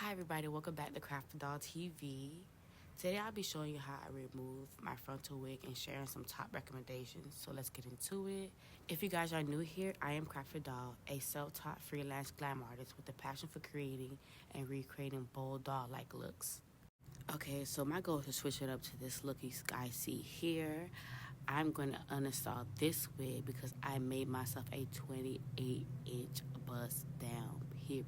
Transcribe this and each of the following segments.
Hi everybody, welcome back to Krafted TV. Today I'll be showing you how I remove my frontal wig and sharing some top recommendations. So let's get into it. If you guys are new here, I am Krafted, a self-taught freelance glam artist with a passion for creating and recreating bold doll-like looks. Okay, so my goal is to switch it up to this look you guys see here. I'm going to uninstall this wig because I made myself a 28-inch bust down, period.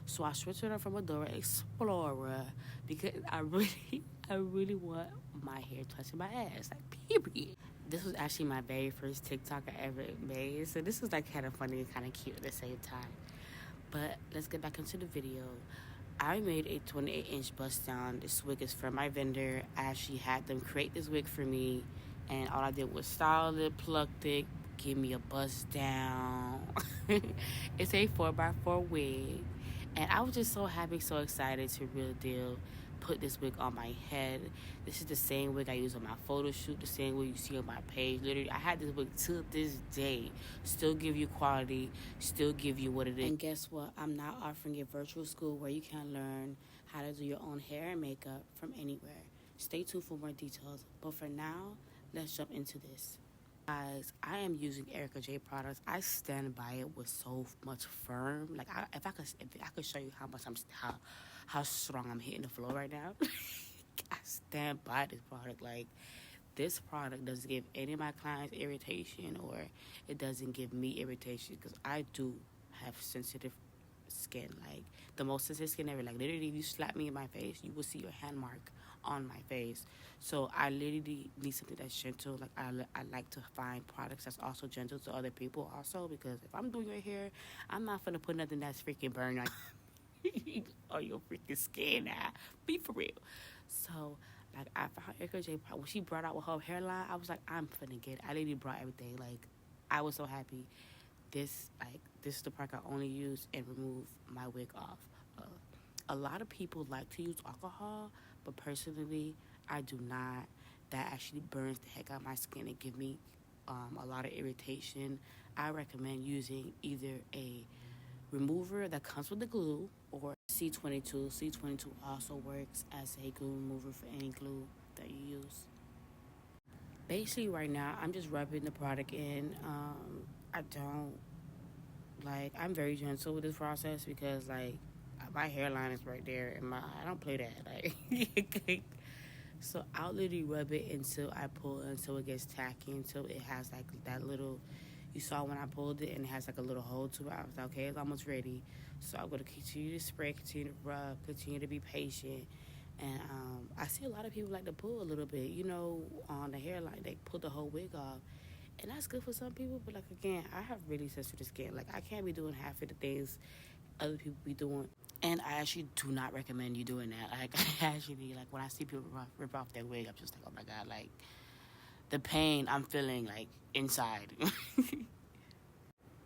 So I switched it up from Adora Explorer because I really want my hair touching my ass, like period. This was actually my very first TikTok I ever made, so this was like kind of funny and kind of cute at the same time. But let's get back into the video. I made a 28-inch bust down. This wig is from my vendor. I actually had them create this wig for me, and all I did was style it, plucked it, give me a bust down. It's a 4x4 wig. And I was just so happy, so excited to real deal put this wig on my head. This is the same wig I use on my photo shoot, the same wig you see on my page. Literally, I had this wig till this day. Still give you quality, still give you what it is. And guess what? I'm now offering a virtual school where you can learn how to do your own hair and makeup from anywhere. Stay tuned for more details. But for now, let's jump into this. Guys, I am using Ericka products. I stand by it with so much firm. Like if I could show you how strong I'm hitting the floor right now. I stand by this product. Like this product doesn't give any of my clients irritation, or it doesn't give me irritation because I do have sensitive skin, like the most sensitive skin ever. Like literally, if you slap me in my face, you will see your hand mark on my face. So I literally need something that's gentle. Like I like to find products that's also gentle to other people also, because if I'm doing your hair, I'm not gonna put nothing that's freaking burn on or your freaking skin. Now be for real. So like I found Ericka when she brought out with her hairline, I was like, I'm finna get it. I literally brought everything. Like I was so happy. This is the part I only use and remove my wig off. A lot of people like to use alcohol, but personally, I do not. That actually burns the heck out of my skin and give me a lot of irritation. I recommend using either a remover that comes with the glue or C22. C22 also works as a glue remover for any glue that you use. Basically, right now, I'm just rubbing the product in. I'm very gentle with this process because, like, my hairline is right there, and I don't play that. Like, so I'll literally rub it until I pull, until it gets tacky, until it has, like, that little, you saw when I pulled it, and it has, like, a little hole to it. I was like, okay, it's almost ready. So I'm going to continue to spray, continue to rub, continue to be patient. And I see a lot of people like to pull a little bit, on the hairline. They pull the whole wig off. And that's good for some people, but, like, again, I have really sensitive skin. Like, I can't be doing half of the things other people be doing. And I actually do not recommend you doing that. Like, like, when I see people rip off their wig, I'm just like, oh, my God, like, the pain I'm feeling, like, inside.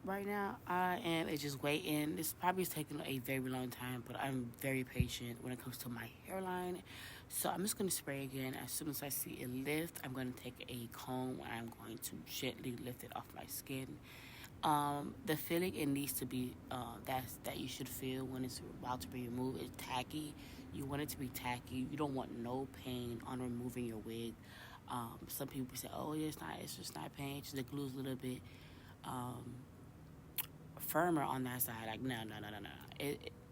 Right now, I am just waiting. This probably is taking a very long time, but I'm very patient when it comes to my hairline. So I'm just going to spray again. As soon as I see it lift, I'm going to take a comb and I'm going to gently lift it off my skin. The feeling it needs to be, that you should feel when it's about to be removed is tacky. You want it to be tacky. You don't want no pain on removing your wig. Some people say, oh, yeah, it's just not pain. It's just the glue's a little bit, firmer on that side. Like, no.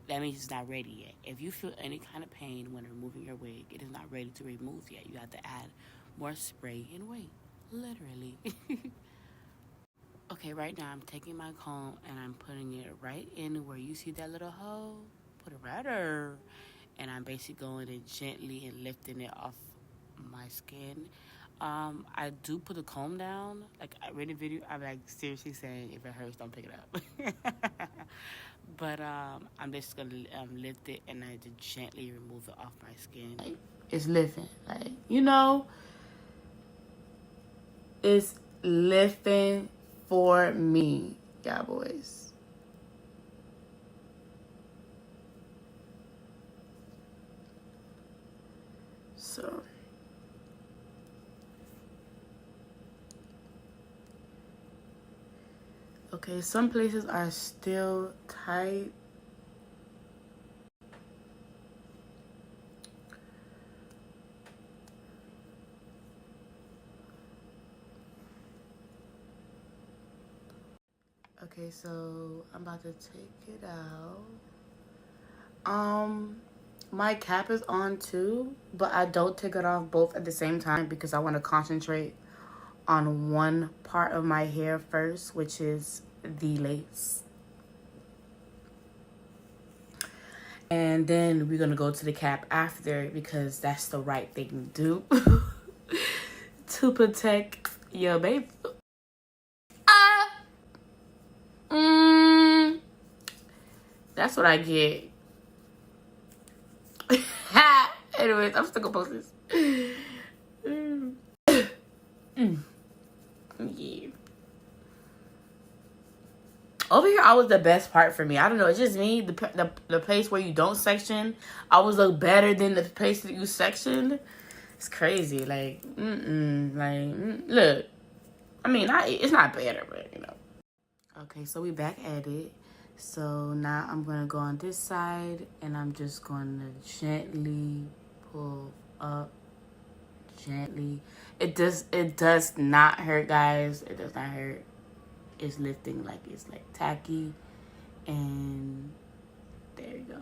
That means it's not ready yet. If you feel any kind of pain when removing your wig, it is not ready to remove yet. You have to add more spray and wait. Literally. Okay, right now I'm taking my comb and I'm putting it right in where you see that little hole. Put it right there. And I'm basically going in gently and lifting it off my skin. I do put the comb down. Like, I read a video, I'm like seriously saying if it hurts, don't pick it up. But I'm just gonna lift it and I just gently remove it off my skin. Like, it's lifting, like, it's lifting for me, y'all boys. So. Okay, some places are still tight. Okay, so I'm about to take it out. My cap is on too, but I don't take it off both at the same time because I want to concentrate on one part of my hair first, which is the lace. And then we're gonna go to the cap after because that's the right thing to do to protect your baby. That's what I get. Anyways, I'm still gonna post this. Yeah. Over here, I was the best part for me. I don't know. It's just me. The place where you don't section, I always look better than the place that you section. It's crazy. Like, look. I mean, it's not better, but you know. Okay, so we back at it. So now I'm gonna go on this side, and I'm just gonna gently pull up, gently. It does not hurt, guys. It does not hurt. It's lifting like it's like tacky, and there you go.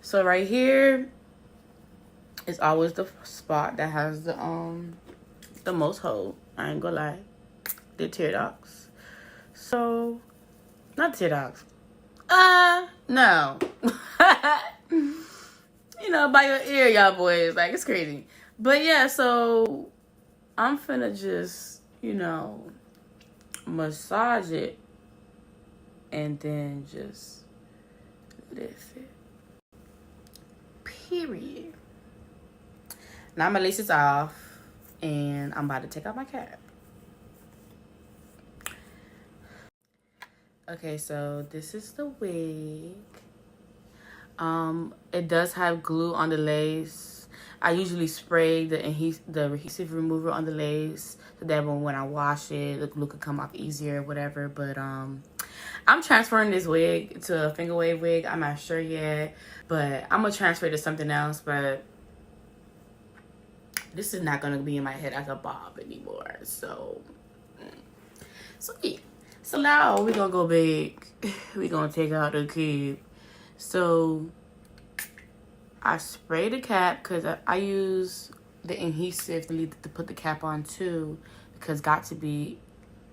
So right here is always the spot that has the most hold. I ain't gonna lie, the tear ducts. So not tear ducts. No. You know, by your ear, y'all boys. Like, it's crazy. But yeah, so I'm finna just, you know, massage it and then just lift it. Period. Now my lace is off and I'm about to take out my cap. Okay, so this is the wig. It does have glue on the lace. I usually spray the adhesive remover on the lace so that when I wash it, the glue could come off easier, whatever. But I'm transferring this wig to a finger wave wig. I'm not sure yet, but I'm gonna transfer it to something else. But this is not gonna be in my head as a bob anymore. So yeah. So now we're gonna go big. We're gonna take out the cap. So I spray the cap because I use the adhesive to put the cap on too, because got to be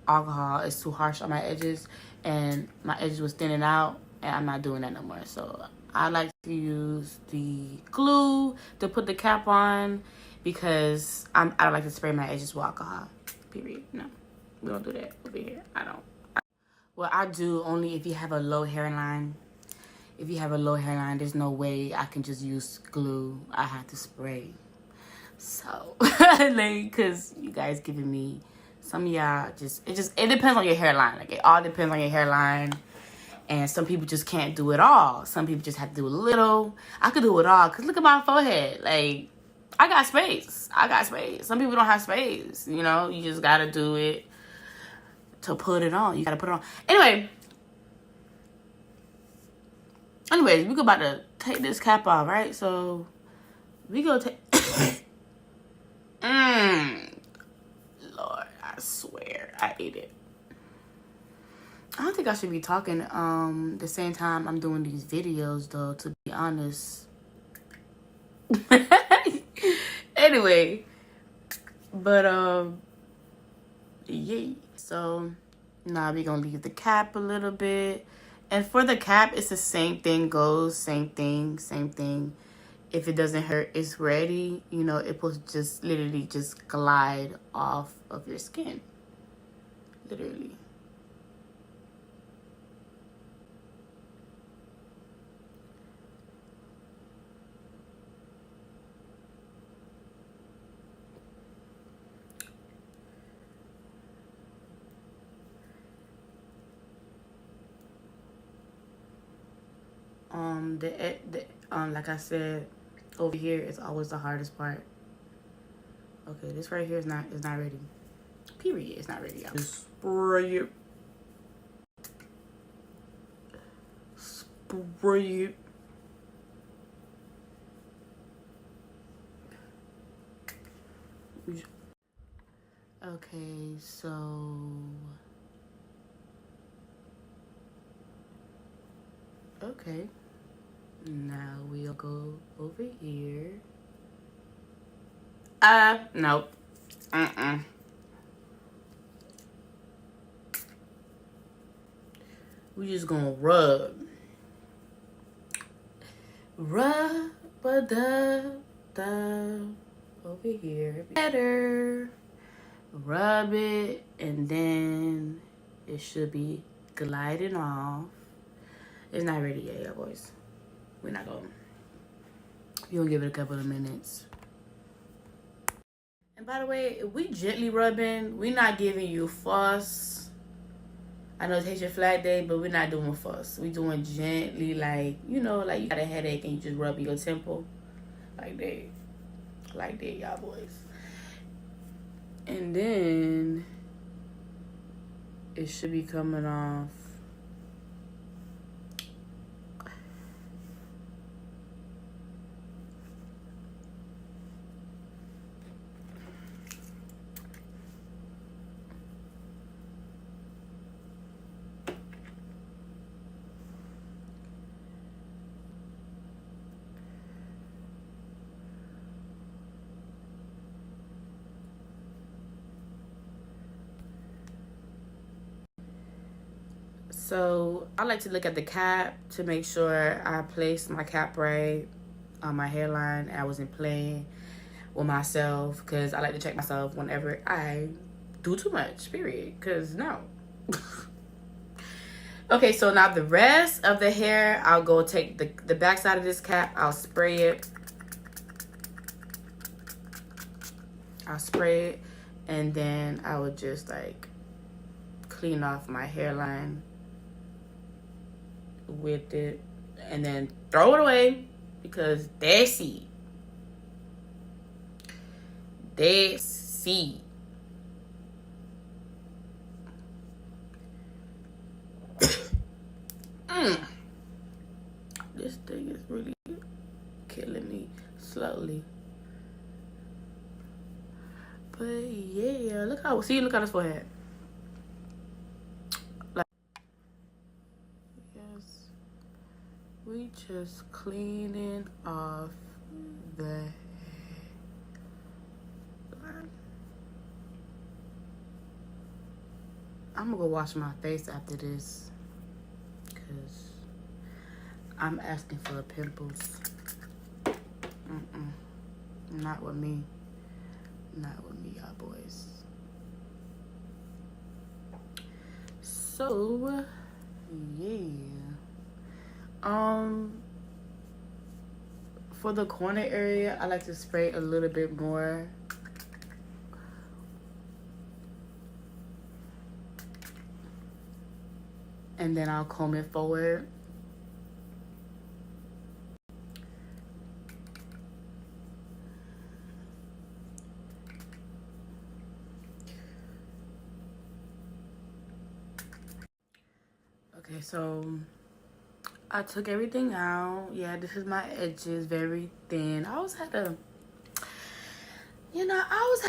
alcohol is too harsh on my edges and my edges was thinning out and I'm not doing that no more. So I like to use the glue to put the cap on because I don't like to spray my edges with alcohol. Period. No, we don't do that over here. I don't. Well, I do only if you have a low hairline. If you have a low hairline, there's no way I can just use glue. I have to spray. So, like, cause you guys giving me, some of y'all it depends on your hairline. Like, it all depends on your hairline. And some people just can't do it all. Some people just have to do a little. I could do it all. Cause look at my forehead. Like, I got space. Some people don't have space. You know, you just gotta do it to put it on. You gotta put it on. Anyways, we about to take this cap off, right? So we go take. Lord, I swear, I ate it. I don't think I should be talking the same time I'm doing these videos, though. To be honest. Anyway, but yeah. So now we gonna leave the cap a little bit. And for the cap, it's the same thing goes, same thing. If it doesn't hurt, it's ready. You know, it will just literally just glide off of your skin. Literally. Like I said, over here is always the hardest part. Okay, this right here is not ready. Period. It's not ready, y'all. Spray it. Spray it. Okay, so Okay. Now we'll go over here. Nope. We just gonna rub. Rub over here. Better. Rub it, and then it should be gliding off. It's not ready yet, y'all boys. We're not going. You're gonna give it a couple of minutes. And by the way, if we gently rubbing, we're not giving you fuss. I know it's your flat day, but we're not doing fuss. We doing gently, like, you know, like you got a headache and you just rub your temple. Like that. Like that, y'all boys. And then it should be coming off. So I like to look at the cap to make sure I placed my cap right on my hairline. I wasn't playing with myself, because I like to check myself whenever I do too much, period. Because no. Okay, so now the rest of the hair, I'll go take the back side of this cap. I'll spray it. And then I would just like clean off my hairline with it, and then throw it away, because they see. This thing is really killing me slowly. But yeah, look at his forehead. We just cleaning off the I'm gonna go wash my face after this, because I'm asking for pimples. Not with me. Not with me, y'all boys. So, yeah. For the corner area, I like to spray a little bit more. And then I'll comb it forward. Okay, so I took everything out. Yeah, this is my edges, very thin. I always had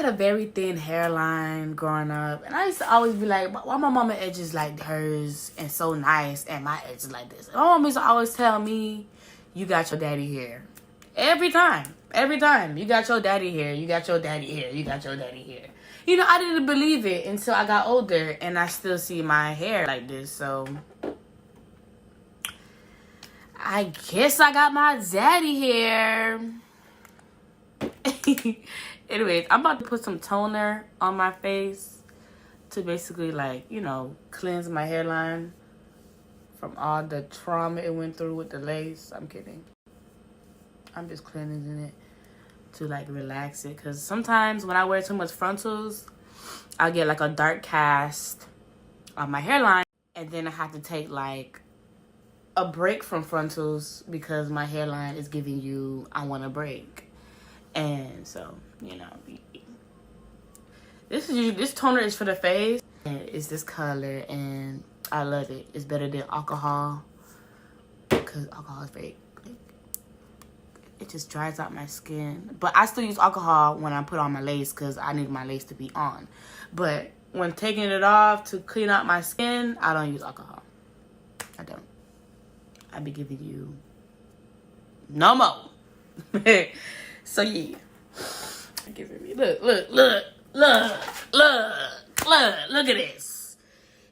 a very thin hairline growing up. And I used to always be like, why my mama edges like hers and so nice and my edges like this? And my mama used to always tell me, you got your daddy hair. Every time. You got your daddy hair. You got your daddy hair. You got your daddy hair. You know, I didn't believe it until I got older and I still see my hair like this. So I guess I got my daddy hair. Anyways, I'm about to put some toner on my face to basically, like, you know, cleanse my hairline from all the trauma it went through with the lace. I'm kidding. I'm just cleansing it to, like, relax it. Because sometimes when I wear too much frontals, I'll get, like, a dark cast on my hairline. And then I have to take, like, a break from frontals because my hairline is giving you, I want a break. And so, you know, this toner is for the face. And it's this color, and I love it. It's better than alcohol, because alcohol is very, it just dries out my skin. But I still use alcohol when I put on my lace, because I need my lace to be on. But when taking it off to clean out my skin, I don't use alcohol. I I be giving you no more. So yeah, giving me look at this.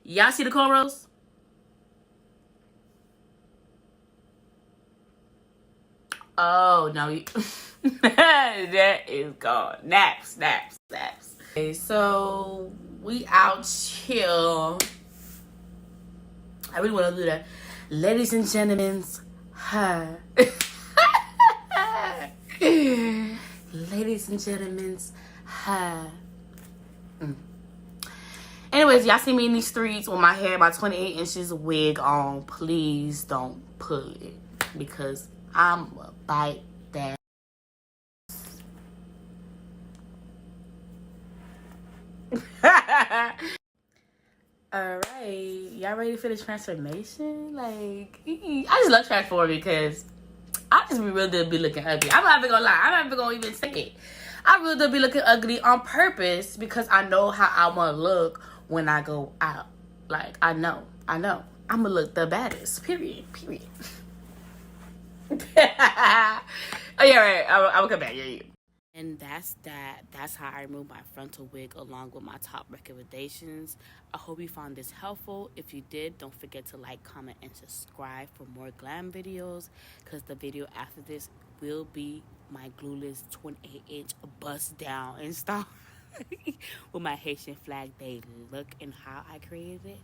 Y'all see the cornrows? Oh no, that is gone. Naps. Okay, so we out here. I really want to do that. Ladies and gentlemen, hi. Ladies and gentlemen, hi. Anyways, y'all see me in these streets with my hair, my 28 inches wig on. Please don't pull it because I'm gonna bite that. Alright, y'all ready for the transformation? Like, I just love transforming because I just really be looking ugly. I'm not even gonna lie. I'm not even gonna even say it. I really do be looking ugly on purpose because I know how I want to look when I go out. Like, I know. I'm gonna look the baddest. Period. Oh, yeah, right. I will come back. Yeah. And that's that. That's how I remove my frontal wig along with my top recommendations. I hope you found this helpful. If you did, don't forget to like, comment, and subscribe for more glam videos. Because the video after this will be my glueless 28-inch bust down install with my Haitian flag day look and how I created it.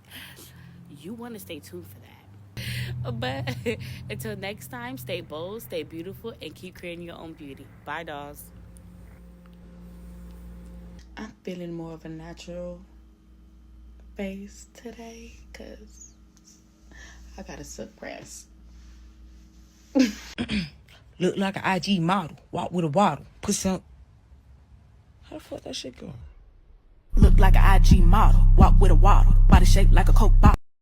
You want to stay tuned for that. But until next time, stay bold, stay beautiful, and keep creating your own beauty. Bye, dolls. I'm feeling more of a natural face today because I got a suppress. Look like an IG model. Walk with a waddle. Put some. How the fuck that shit go? Look like an IG model. Walk with a waddle. Body shaped like a Coke bottle.